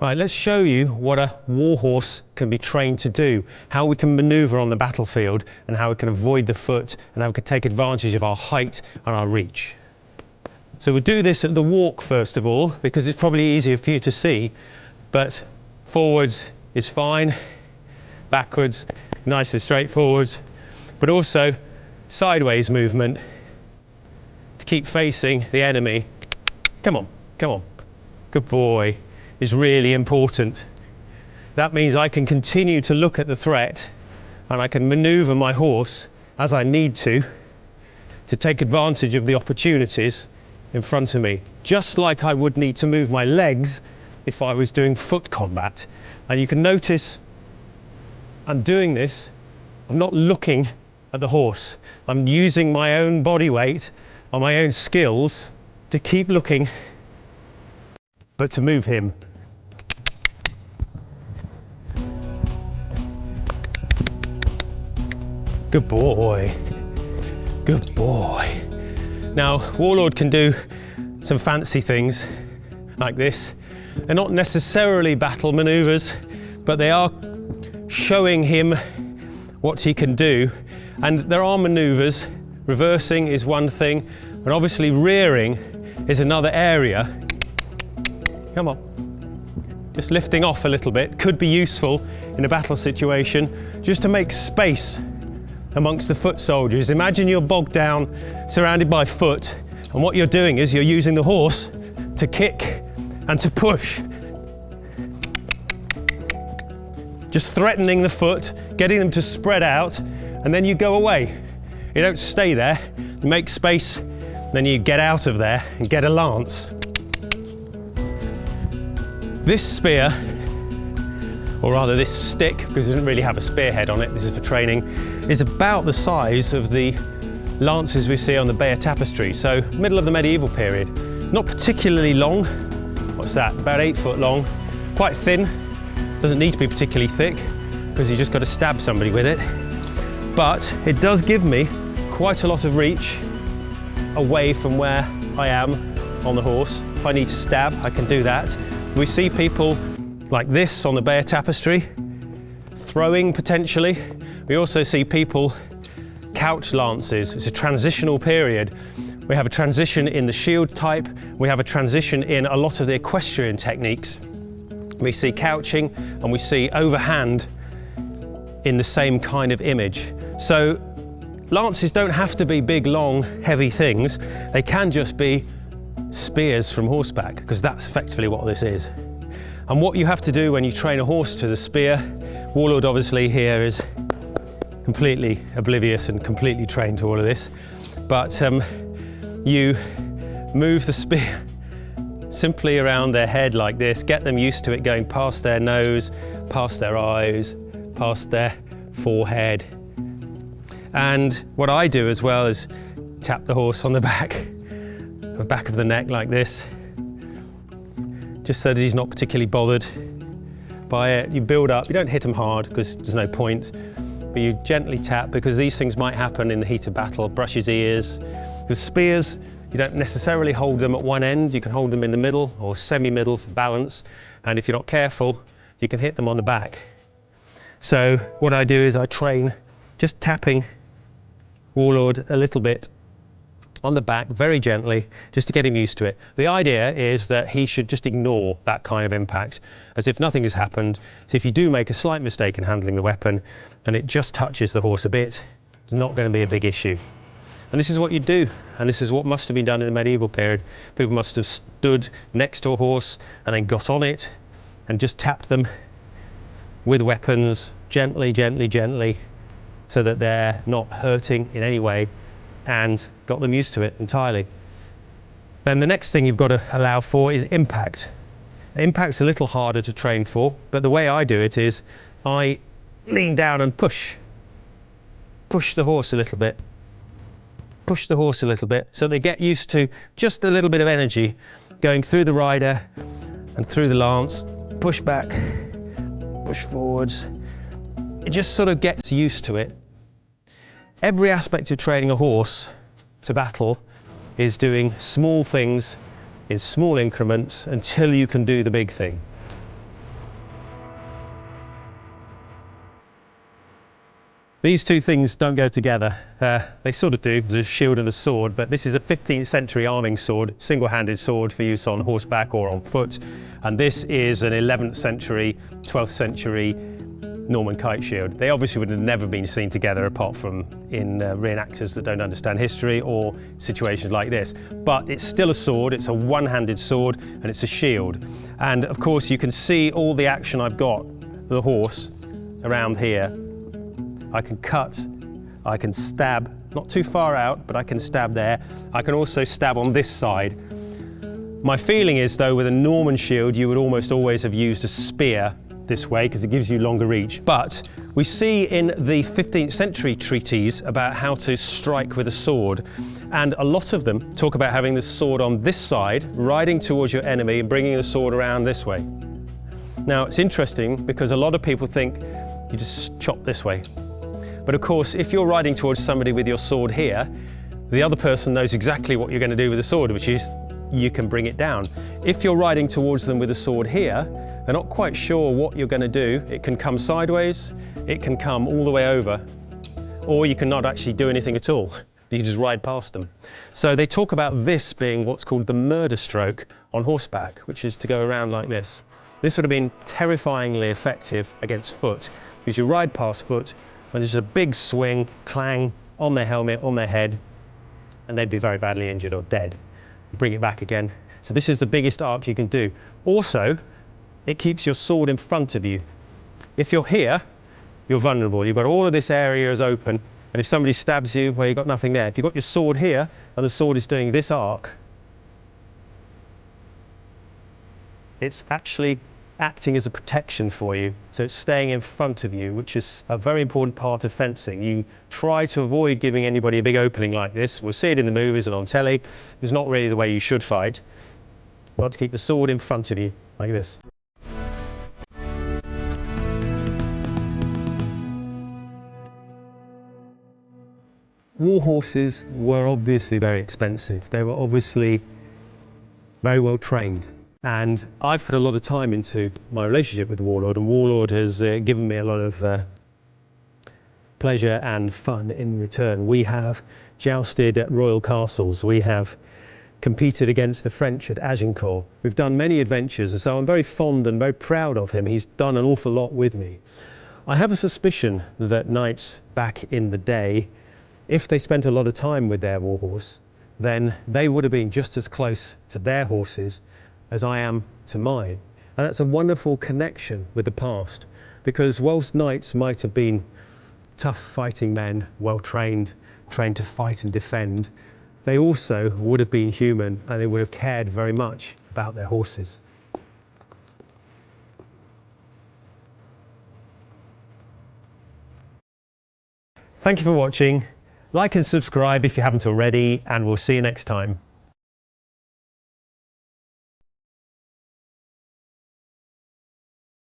Right, let's show you what a warhorse can be trained to do, how we can maneuver on the battlefield and how we can avoid the foot and how we can take advantage of our height and our reach. So we'll do this at the walk first of all, because it's probably easier for you to see, but forwards is fine, backwards, nice and straight forwards, but also sideways movement to keep facing the enemy. Come on, come on, good boy. Is really important. That means I can continue to look at the threat and I can maneuver my horse as I need to take advantage of the opportunities in front of me, just like I would need to move my legs if I was doing foot combat. And you can notice I'm doing this, I'm not looking at the horse, I'm using my own body weight or my own skills to keep looking, but to move him. Good boy, good boy. Now, Warlord can do some fancy things like this. They're not necessarily battle maneuvers, but they are showing him what he can do. And there are maneuvers. Reversing is one thing, and obviously rearing is another area. Come on. Just lifting off a little bit could be useful in a battle situation, just to make space amongst the foot soldiers. Imagine you're bogged down, surrounded by foot, and what you're doing is you're using the horse to kick and to push. Just threatening the foot, getting them to spread out, and then you go away. You don't stay there, you make space, then you get out of there and get a lance. This spear, or rather this stick, because it doesn't really have a spearhead on it, this is for training, is about the size of the lances we see on the Bayeux Tapestry, so middle of the medieval period. Not particularly long, what's that, about 8 foot long, quite thin, doesn't need to be particularly thick, because you just got to stab somebody with it, but it does give me quite a lot of reach away from where I am on the horse. If I need to stab, I can do that. We see people like this on the Bayeux Tapestry, throwing potentially. We also see people couch lances. It's a transitional period. We have a transition in the shield type. We have a transition in a lot of the equestrian techniques. We see couching and we see overhand in the same kind of image. So lances don't have to be big, long, heavy things. They can just be spears from horseback, because that's effectively what this is. And what you have to do when you train a horse to the spear, Warlord obviously here is completely oblivious and completely trained to all of this, but you move the spear simply around their head like this, get them used to it going past their nose, past their eyes, past their forehead. And what I do as well is tap the horse on the back of the neck like this, just so that he's not particularly bothered by it. You build up, you don't hit him hard because there's no point, but you gently tap, because these things might happen in the heat of battle. Brush his ears. Because spears, you don't necessarily hold them at one end, you can hold them in the middle or semi-middle for balance, and if you're not careful, you can hit them on the back. So what I do is I train just tapping Warlord a little bit on the back, very gently, just to get him used to it. The idea is that he should just ignore that kind of impact, as if nothing has happened. So if you do make a slight mistake in handling the weapon, and it just touches the horse a bit, it's not going to be a big issue. And this is what you do, and this is what must have been done in the medieval period. People must have stood next to a horse and then got on it and just tapped them with weapons, gently, gently, gently, so that they're not hurting in any way, and got them used to it entirely. Then the next thing you've got to allow for is impact. Impact's a little harder to train for, but the way I do it is I lean down and push the horse a little bit, push the horse a little bit, so they get used to just a little bit of energy going through the rider and through the lance. Push back, push forwards. It just sort of gets used to it. Every aspect of training a horse to battle is doing small things in small increments until you can do the big thing. These two things don't go together. They sort of do, there's a shield and a sword, but this is a 15th century arming sword, single-handed sword for use on horseback or on foot. And this is an 11th century, 12th century Norman kite shield. They obviously would have never been seen together apart from in reenactors that don't understand history or situations like this. But it's still a sword, it's a one-handed sword, and it's a shield. And of course you can see all the action I've got, the horse, around here. I can cut, I can stab, not too far out, but I can stab there. I can also stab on this side. My feeling is though, with a Norman shield, you would almost always have used a spear this way because it gives you longer reach. But we see in the 15th century treatise about how to strike with a sword, and a lot of them talk about having the sword on this side, riding towards your enemy and bringing the sword around this way. Now it's interesting because a lot of people think you just chop this way. But of course, if you're riding towards somebody with your sword here, the other person knows exactly what you're going to do with the sword, which is you can bring it down. If you're riding towards them with a sword here, they're not quite sure what you're going to do. It can come sideways, it can come all the way over, or you can not actually do anything at all. You can just ride past them. So they talk about this being what's called the murder stroke on horseback, which is to go around like this. This would have been terrifyingly effective against foot, because you ride past foot, and there's a big swing, clang, on their helmet, on their head, and they'd be very badly injured or dead. Bring it back again. So this is the biggest arc you can do. Also, it keeps your sword in front of you. If you're here, you're vulnerable. You've got all of this area is open, and if somebody stabs you, well, you've got nothing there. If you've got your sword here, and the sword is doing this arc, it's actually acting as a protection for you, so it's staying in front of you, which is a very important part of fencing. You try to avoid giving anybody a big opening like this. We'll see it in the movies and on telly. It's not really the way you should fight. You've got to keep the sword in front of you, like this. Warhorses were obviously very expensive. They were obviously very well trained. And I've put a lot of time into my relationship with Warlord, and Warlord has given me a lot of pleasure and fun in return. We have jousted at royal castles. We have competed against the French at Agincourt. We've done many adventures, and so I'm very fond and very proud of him. He's done an awful lot with me. I have a suspicion that knights back in the day, if they spent a lot of time with their warhorse, then they would have been just as close to their horses as I am to mine. And that's a wonderful connection with the past, because whilst knights might have been tough fighting men, well trained, trained to fight and defend, they also would have been human, and they would have cared very much about their horses. Thank you for watching. Like and subscribe if you haven't already, and we'll see you next time.